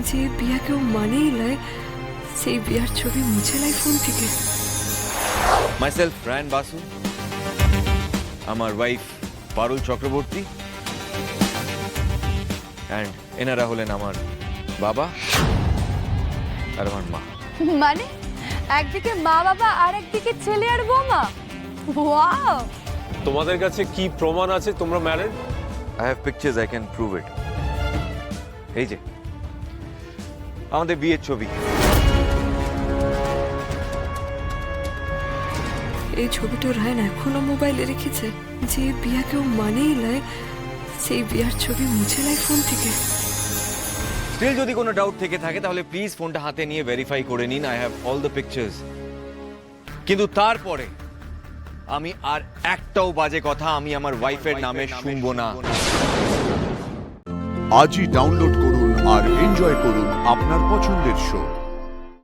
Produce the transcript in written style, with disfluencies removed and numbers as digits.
যে বিয়া কেউ মানেই লয় সেই বিয়ার ছবি মুছে লাই ফোন থেকে। মাইসেলফ রায়ান বাসু, আমার ওয়াইফ পারুল চক্রবর্তী, অ্যান্ড এনারা হলেন আমার বাবা আর আমার মা। মানে একদিকে মা বাবা আর একদিকে ছেলে আর বৌমা। ওয়াও! তোমাদের কাছে কি প্রমাণ আছে তোমরা married? I have pictures, I can prove it. এই যে আমাদের বিয়ের ছবি। এই ছবিটা রায়ন এখনো মোবাইলে রেখেছে। যে বিয়া কেউ মানেই লয় সেই বিয়ার ছবি মুছে লাই ফোন থেকে। স্টিল যদি কোনো ডাউট থেকে থাকে তাহলে প্লিজ ফোনটা হাতে নিয়ে ভেরিফাই করে নিন। I have all the pictures. কিন্তু তারপরে আমি আর একটাও বাজে কথা আমি আমার ওয়াইফের নামে শুনবো না। আজই ডাউনলোড করুন আর এনজয় করুন আপনার পছন্দের শো।